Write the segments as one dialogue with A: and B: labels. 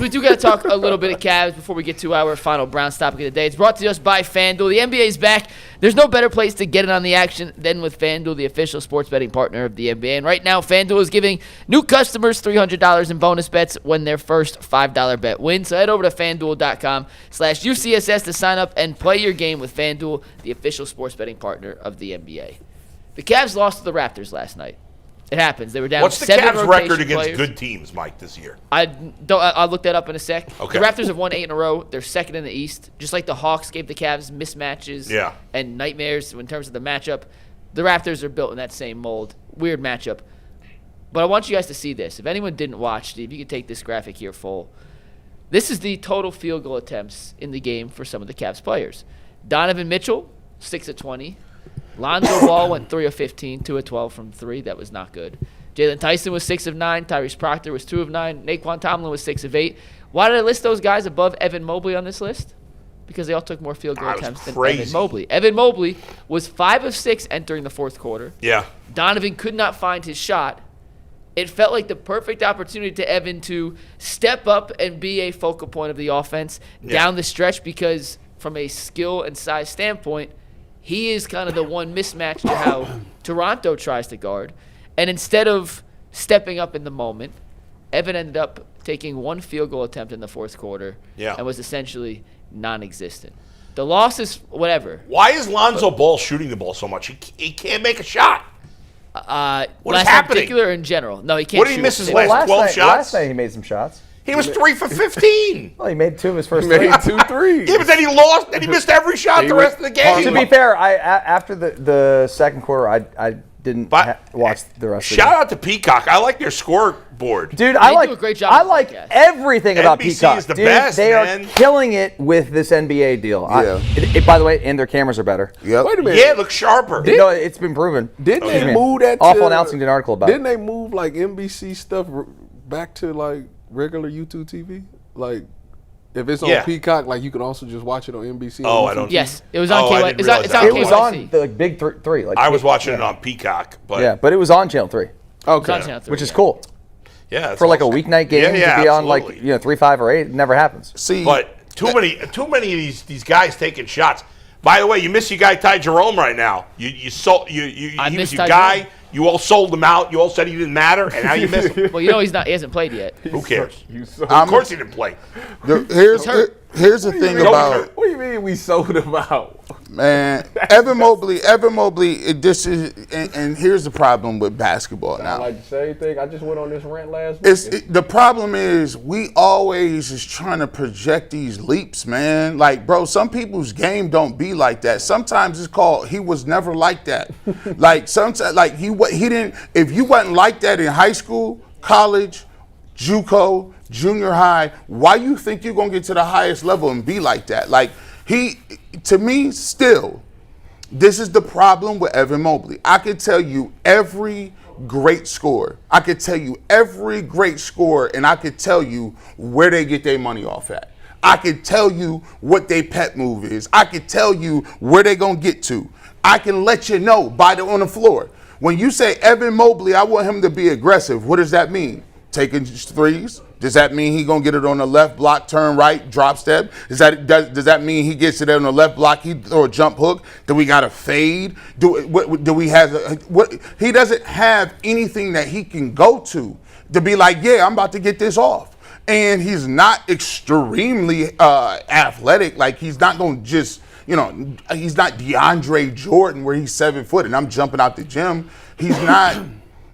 A: We do got to talk a little bit of Cavs before we get to our final Browns topic of the day. It's brought to us by FanDuel. The NBA is back. There's no better place to get in on the action than with FanDuel, the official sports betting partner of the NBA. And right now, FanDuel is giving new customers $300 in bonus bets when their first $5 bet wins. So head over to FanDuel.com/UCSS to sign up and play your game with FanDuel, the official sports betting partner of the NBA. The Cavs lost to the Raptors last night. It happens. They were down.
B: What's the
A: 7
B: Cavs' record against
A: players.
B: good teams, Mike, this year?
A: I'll look that up in a sec.
B: Okay.
A: The Raptors have won 8 in a row. They're second in the East. Just like the Hawks gave the Cavs mismatches and nightmares in terms of the matchup, the Raptors are built in that same mold. Weird matchup. But I want you guys to see this. If anyone didn't watch, if you could take this graphic here full. This is the total field goal attempts in the game for some of the Cavs players. Donovan Mitchell, 6 of 20. Lonzo Ball went 3 of 15, 2 of 12 from 3. That was not good. Jaylon Tyson was 6 of 9. Tyrese Proctor was 2 of 9. Nae'Qwan Tomlin was 6 of 8. Why did I list those guys above Evan Mobley on this list? Because they all took more field goal attempts than Evan Mobley. Evan Mobley was 5 of 6 entering the fourth quarter.
B: Yeah.
A: Donovan could not find his shot. It felt like the perfect opportunity to Evan to step up and be a focal point of the offense down the stretch because from a skill and size standpoint, he is kind of the one mismatch to how Toronto tries to guard. And instead of stepping up in the moment, Evan ended up taking 1 field goal attempt in the fourth quarter and was essentially non-existent. The loss is whatever.
B: Why is Lonzo Ball shooting the ball so much? He can't make a shot.
A: What
B: is happening?
A: In particular or in general? No, he can't
B: What did he
A: shoot.
B: miss his last 12 shots?
C: Last night he made some shots.
B: He was 3 for 15.
C: Well, he made 2 of his first
D: He made
C: 3.
D: 2 threes.
B: Yeah, but then he lost, and he missed every shot the rest of the game.
C: To be fair, after the second quarter, I didn't watch the rest of the game.
B: Shout out to Peacock. I like their scoreboard.
C: Dude,
A: They do a great job
C: I
A: on the
C: like
A: podcast.
C: everything about
B: NBC
C: Peacock.
B: is the
C: Dude,
B: best,
C: they
B: man.
C: are killing it with this NBA deal.
D: Yeah.
C: By the way, and their cameras are better.
D: Yep. Wait a minute.
B: Yeah, it looks sharper.
C: No, it's been proven.
D: Didn't
C: Excuse
D: they
C: me.
D: move that?
C: Awful announcing did an article about
D: Didn't
C: it.
D: they move like NBC stuff back to like regular YouTube TV? Like, if it's on Peacock, like you can also just watch it on NBC.
B: Oh, I don't.
A: Yes, it was on
B: I
A: KY.
B: didn't
A: It's
B: realize
A: on
B: that.
C: It was
A: KYC.
C: on the big three. Like
B: I was watching it on Peacock, but
C: yeah, but it was on Channel 3,
D: Okay.
C: which is cool.
B: yeah,
C: For like a weeknight game to be on like
B: absolutely.
C: 3, 5, or 8. It never happens.
D: See,
B: But too many of these guys taking shots. By the way, you miss your guy Ty Jerome right now. He was your guy. You all sold him out. You all said he didn't matter, and now you miss him.
A: Well, you know he hasn't played yet.
B: Who cares?
D: I'm-
B: Of course he didn't play.
D: here's the thing
B: Don't
D: about
B: hurt.
D: What do you mean we sold him out?
E: Man, Evan Mobley, this is, and here's the problem with basketball
D: I
E: now.
D: like the same thing. I just went on this rant last week.
E: The problem is we always is trying to project these leaps, man. Like, bro, some people's game don't be like that. Sometimes it's called he was never like that. Like sometimes, like he didn't. If you wasn't like that in high school, college, JUCO, junior high, why you think you're gonna get to the highest level and be like that? Like to me, still, this is the problem with Evan Mobley. I could tell you every great scorer. I could tell you every great scorer, and I could tell you where they get their money off at. I could tell you what their pet move is. I could tell you where they're gonna get to. I can let you know on the floor. When you say Evan Mobley, I want him to be aggressive. What does that mean? Taking threes? Does that mean he gonna get it on the left block, turn right, drop step? Does that mean he gets it on the left block, he throw a jump hook? Do we got a fade? Do we have what? He doesn't have anything that he can go to be like, yeah, I'm about to get this off. And he's not extremely athletic. Like he's not gonna just, he's not DeAndre Jordan where he's 7 foot and I'm jumping out the gym. He's not.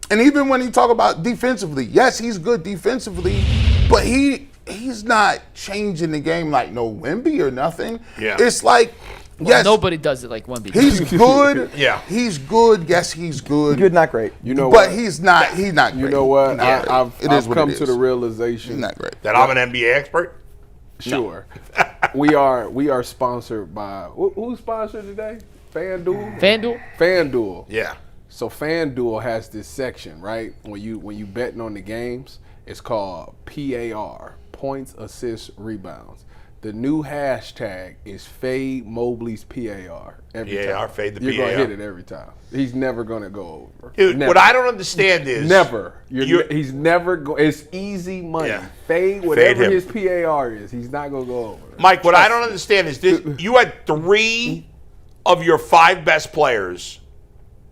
E: And even when he talk about defensively, yes, he's good defensively, but he's not changing the game like no Wemby or nothing.
B: Yeah.
E: It's like, yes,
A: Nobody does it like Wemby.
E: he's good.
B: Yeah.
E: He's good. Yes, he's good.
C: Good, not great.
D: You know
E: But
D: what?
E: he's not great.
D: You know what? I've
E: It is what
D: come
E: it
D: to
E: is.
D: the realization.
E: He's not great.
B: That I'm an NBA expert?
D: Sure. we are sponsored by who's sponsored today? FanDuel? FanDuel.
B: Yeah.
D: So FanDuel has this section, right? When you betting on the games, it's called PAR, points, assists, rebounds. The new hashtag is fade Mobley's PAR. Every time.
B: Fade the
D: You're
B: PAR.
D: going to hit it every time. He's never going to go over.
B: Dude,
D: never.
B: what I don't understand is
D: He's never go. It's easy money.
B: Yeah.
D: Fade whatever
B: Fade him.
D: his PAR is. He's not going to go over.
B: Mike, what I don't understand is this: you had 3 of your 5 best players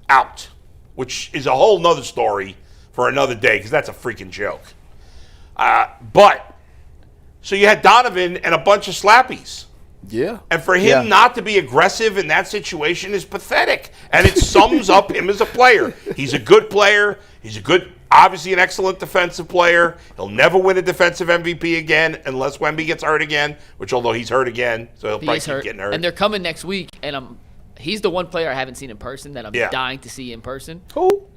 B: out, which is a whole nother story for another day because that's a freaking joke. So you had Donovan and a bunch of slappies.
D: Yeah.
B: And for him not to be aggressive in that situation is pathetic. And it sums up him as a player. He's a good player. He's obviously an excellent defensive player. He'll never win a defensive MVP again unless Wemby gets hurt again, which although he's hurt again, so he'll probably keep getting hurt.
A: And they're coming next week, and he's the one player I haven't seen in person that I'm dying to see in person.
C: Who?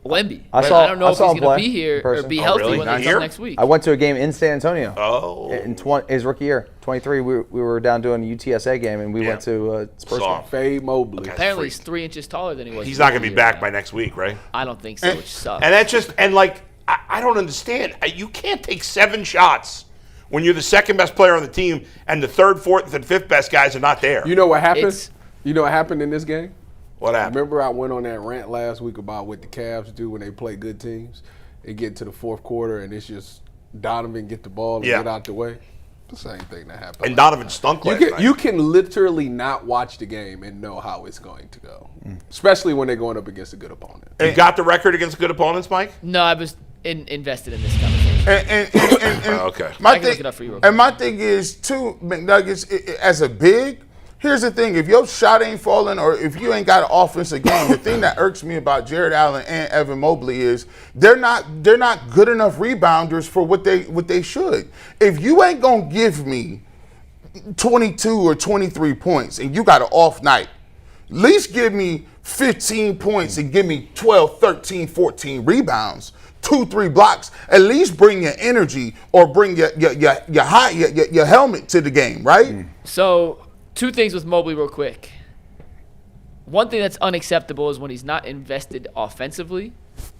A: Wemby.
C: I don't
A: know if he's going to be here or be healthy when they come next week.
C: I went to a game in San Antonio.
B: Oh.
C: In his rookie year, 23. We were down doing a UTSA game, and we went to Spurs game.
D: Fade Mobley.
A: Apparently, he's 3 inches taller than he was.
B: He's not going to be back by next week, right?
A: I don't think so, which sucks.
B: And that's just I don't understand. You can't take 7 shots when you're the second best player on the team and the 3rd, 4th, and 5th best guys are not there.
D: You know what happened? You know what happened in this game?
B: What happened?
D: Remember I went on that rant last week about what the Cavs do when they play good teams? They get to the 4th quarter and it's just Donovan get the ball and get out the way. The same thing that happened.
B: And Donovan stunk last night.
D: You can literally not watch the game and know how it's going to go, especially when they're going up against a good opponent.
B: You got the record against good opponents, Mike?
A: No, I was invested in this conversation.
B: Okay.
A: I can look it up for you real quick.
E: And my thing is, too, McNuggets, as a big, here's the thing. If your shot ain't falling or if you ain't got an offensive game, the thing that irks me about Jared Allen and Evan Mobley is they're not good enough rebounders for what they should. If you ain't going to give me 22 or 23 points and you got an off night, at least give me 15 points and give me 12, 13, 14 rebounds, 2-3 blocks. At least bring your energy or bring your helmet to the game, right?
A: So 2 things with Mobley real quick. One thing that's unacceptable is when he's not invested offensively,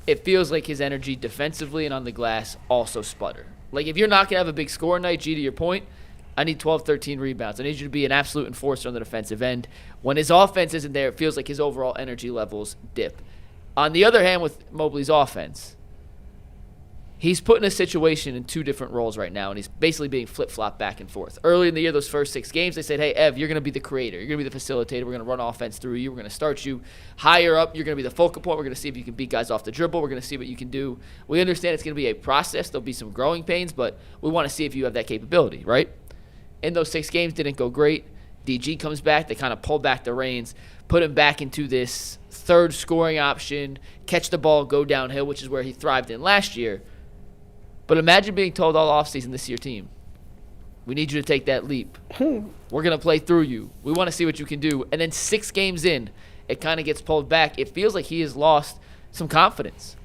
A: it feels like his energy defensively and on the glass also sputter. Like if you're not going to have a big score night, G, to your point, I need 12, 13 rebounds. I need you to be an absolute enforcer on the defensive end. When his offense isn't there, it feels like his overall energy levels dip. On the other hand, with Mobley's offense, he's put in a situation in 2 different roles right now, and he's basically being flip-flopped back and forth. Early in the year, those first 6 games, they said, hey, Ev, you're going to be the creator. You're going to be the facilitator. We're going to run offense through you. We're going to start you higher up. You're going to be the focal point. We're going to see if you can beat guys off the dribble. We're going to see what you can do. We understand it's going to be a process. There'll be some growing pains, but we want to see if you have that capability, right? In those 6 games, didn't go great. DG comes back. They kind of pull back the reins, put him back into this 3rd scoring option, catch the ball, go downhill, which is where he thrived in last year. But imagine being told all offseason, this is your team. We need you to take that leap. We're going to play through you. We want to see what you can do. And then 6 games in, it kind of gets pulled back. It feels like he has lost some confidence.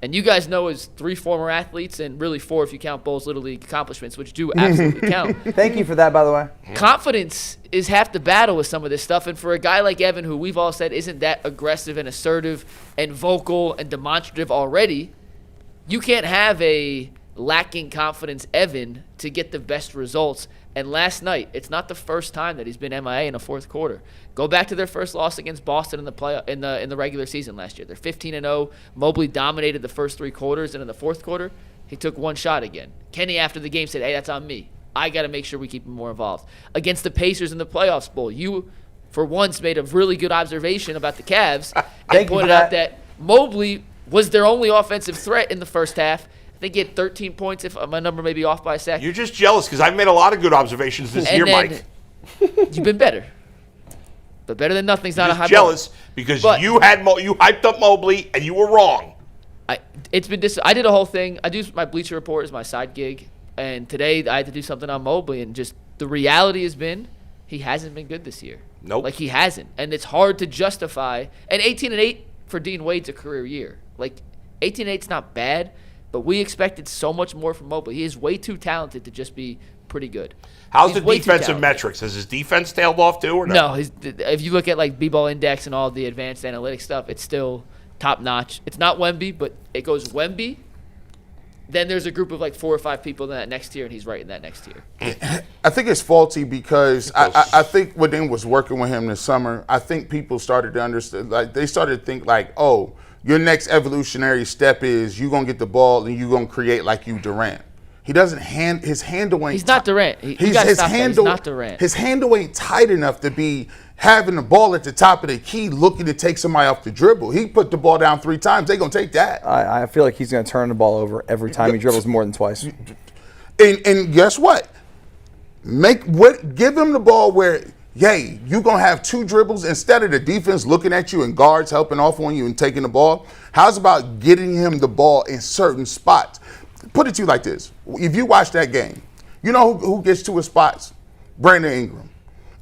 A: And you guys know as 3 former athletes, and really 4 if you count Bulls Little League accomplishments, which do absolutely count.
C: Thank you for that, by the way.
A: Confidence is half the battle with some of this stuff. And for a guy like Evan, who we've all said isn't that aggressive and assertive and vocal and demonstrative already, you can't have a lacking confidence Evan to get the best results. And last night, it's not the first time that he's been MIA in a 4th quarter. Go back to their first loss against Boston in the regular season last year. They're 15-0. Mobley dominated the first 3 quarters, and in the 4th quarter, he took 1 shot again. Kenny, after the game, said, hey, that's on me. I got to make sure we keep him more involved. Against the Pacers in the playoffs bowl, you, for once, made a really good observation about the Cavs and pointed out that Mobley was their only offensive threat in the first half. I think he had 13 points, if my number may be off by a second.
B: You're just jealous because I've made a lot of good observations this year, Mike.
A: You've been better. But better than nothing's not a high bar.
B: Jealous because you hyped up Mobley and you were wrong.
A: I did a whole thing. I do my Bleacher Report as my side gig, and today I had to do something on Mobley, and just the reality has been he hasn't been good this year.
B: Nope.
A: Like he hasn't, and it's hard to justify. And 18-8 for Dean Wade's a career year. Like 18-8's not bad, but we expected so much more from Mobley. He is way too talented to just be pretty good.
B: How's the defensive metrics? Has his defense tailed off too, or no?
A: No, if you look at like B-Ball Index and all the advanced analytics stuff, it's still top notch. It's not Wemby, but it goes Wemby, then there's a group of like 4 or 5 people in that next tier, and he's right in that next tier.
E: I think it's faulty because I think when they was working with him this summer, I think people started to understand, like they started to think like, oh, your next evolutionary step is you're going to get the ball and you're going to create like you Durant. He doesn't his handle ain't.
A: He's not Durant. He's not Durant.
E: His handle ain't tight enough to be having the ball at the top of the key, looking to take somebody off the dribble. He put the ball down 3 times. They gonna take that.
C: I feel like he's gonna turn the ball over every time he dribbles more than twice.
E: And guess what? Give him the ball where, yay, you're gonna have 2 dribbles instead of the defense looking at you and guards helping off on you and taking the ball. How's about getting him the ball in certain spots? Put it to you like this. If you watch that game, you know who gets to his spots? Brandon Ingram.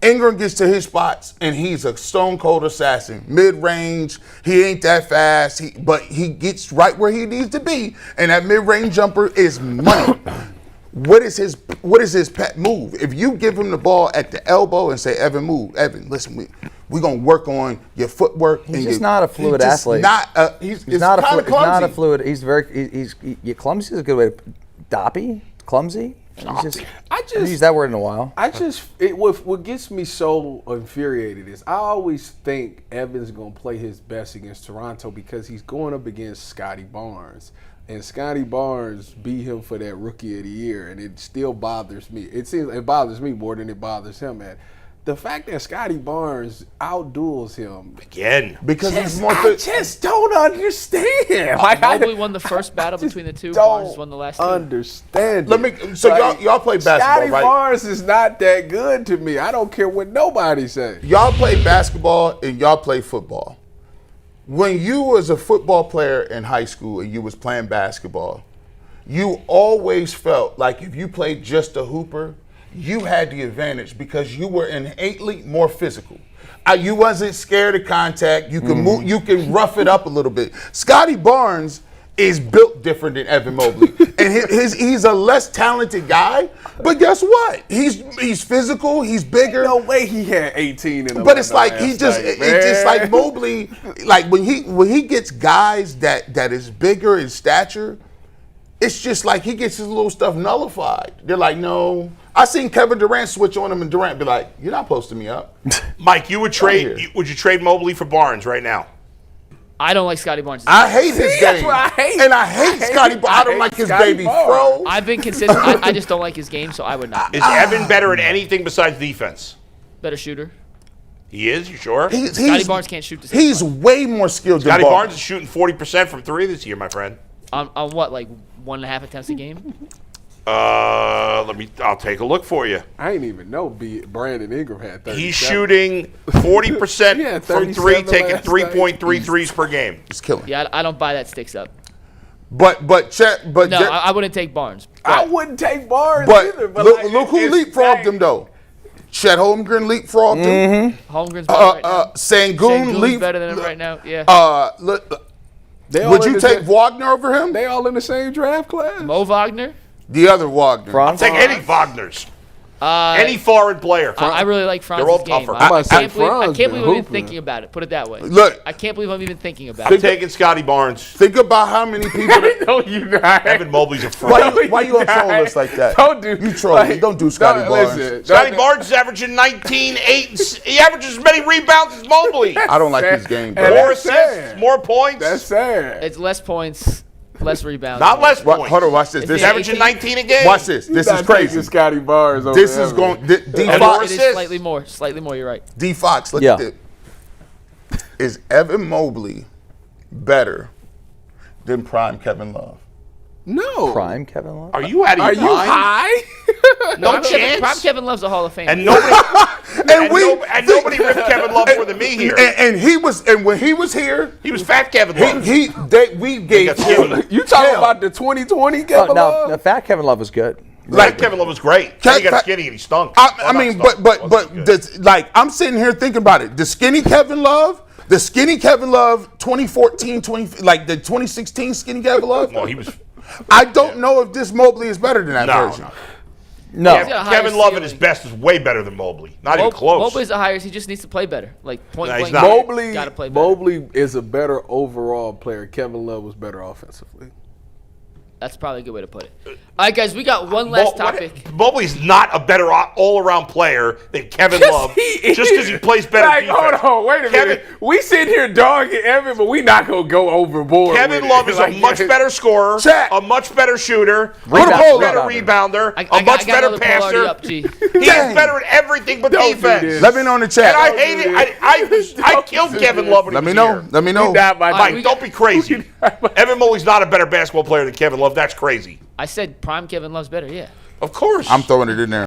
E: Ingram gets to his spots, and he's a stone-cold assassin. Mid-range, he ain't that fast, but he gets right where he needs to be, and that mid-range jumper is money. What is his pet move? If you give him the ball at the elbow and say, Evan, move. Evan, listen, we're going to work on your footwork.
C: He's just not a fluid athlete.
E: He's
C: not a fluid. He's clumsy is a good way to doppy, clumsy. I haven't used that word in a while.
D: What gets me so infuriated is I always think Evan's going to play his best against Toronto because he's going up against Scottie Barnes. And Scottie Barnes beat him for that Rookie of the Year, and it still bothers me. It bothers me more than it bothers him, man. The fact that Scottie Barnes outduels him
B: again
E: because he's more.
D: I just don't understand.
A: Mobley won the first battle between the two. Barnes won the last 2.
D: Understand?
E: Y'all play basketball,
D: Scottie
E: right?
D: Barnes is not that good to me. I don't care what nobody says.
E: Y'all play basketball and y'all play football. When you was a football player in high school and you was playing basketball, you always felt like if you played just a hooper, you had the advantage because you were innately more physical. You wasn't scared of contact. You can move. You can rough it up a little bit. Scottie Barnes is built different than Evan Mobley, and he's a less talented guy. But guess what? He's physical. He's bigger.
D: No way he had 18 in him.
E: But it's like it's just like Mobley. Like when he gets guys that is bigger in stature, it's just like he gets his little stuff nullified. They're like, no. I seen Kevin Durant switch on him, and Durant be like, "You're not posting me up."
B: Mike, would you trade Mobley for Barnes right now?
A: I don't like Scottie Barnes.
E: I hate his game. That's what I hate. And I hate Scottie Barnes. I don't like his baby throw.
A: I've been consistent. I just don't like his game, so I would not.
B: Is Evan better at anything besides defense?
A: Better shooter.
B: He is? You sure?
A: Scottie Barnes can't shoot the same.
E: He's way more skilled than
B: Scottie Barnes is shooting 40% from 3 this year, my friend.
A: On what, like 1.5 attempts a game?
B: I'll take a look for you.
D: I didn't even know Brandon Ingram had 30.
B: He's shooting 40% from 3, taking 3.3 threes per game.
E: He's killing.
A: Yeah, I don't buy that sticks up.
E: I
A: wouldn't take Barnes.
D: I wouldn't take Barnes either. But
E: look who leapfrogged him though. Chet Holmgren leapfrogged him.
A: Holmgren's better right now.
E: Sengun
A: better than him right now. Yeah.
E: Would you take Wagner over him?
D: They all in the same draft class.
A: Mo Wagner.
E: The other Wagner.
B: I'll take any Wagners. Any foreign player.
A: I really like Franz's
B: They're all
A: game.
B: tougher.
A: I can't believe I'm even thinking about it. Put it that way.
E: Look,
A: I can't believe I'm even thinking about
B: I'm
A: it.
B: taking Scottie Barnes.
E: Think about how many people.
D: No, you not.
B: Evan Mobley's a fraud.
E: Why you on troll us like that?
D: Don't do.
E: You troll me. Don't do Scottie Barnes.
B: Scottie Barnes is averaging 19, 8. He averages as many rebounds as Mobley.
E: I don't like his game, bro.
B: More assists, more points.
D: That's sad.
A: It's less points, less rebounds.
B: Not less points.
E: Hold on, watch this.
B: He's averaging 19 a game.
E: Watch this. This is crazy.
D: Scottie Barnes.
E: This is going. D Fox.
A: It is slightly more. You're right.
E: D Fox. Look at this. Is Evan Mobley better than prime Kevin Love?
D: No.
C: Prime Kevin Love?
B: Are you out of your mind?
D: High?
B: No chance.
A: Prime Kevin Love's a Hall of Famer.
B: And nobody ripped Kevin Love more than me here.
E: And when he was here,
B: he was fat Kevin Love.
E: We gave him.
D: You talking about the 2020 Kevin Love?
C: No, fat Kevin Love was good.
B: Like Kevin Love was great. He got skinny and he stunk.
E: I'm sitting here thinking about it. The skinny Kevin Love 2014, the 2016 skinny Kevin Love.
B: Well, he was.
E: I don't know if this Mobley is better than that version.
C: No.
B: Kevin Love at his best is way better than Mobley. Not even close.
A: Mobley's the highest. He just needs to play better. Like point blank.
D: Mobley
A: got to play better.
D: Mobley is a better overall player. Kevin Love was better offensively.
A: That's probably a good way to put it. All right, guys, we got one last topic.
B: Mobley's not a better all-around player than Kevin Love just because he plays better defense.
D: Hold on, wait a minute. We sit here dogging Evan, but we not going to go overboard.
B: Kevin Love is a much better scorer, a much better shooter, a much better rebounder, a much better passer.
A: He's
B: better at everything but defense.
E: Let me know in the chat.
B: And I hate it. I killed Kevin Love when he was here.
E: Let me know.
B: Mike, don't be crazy. Evan Mobley's not a better basketball player than Kevin Love. That's crazy.
A: I said prime Kevin Love's better, yeah.
B: Of course.
E: I'm throwing it in there.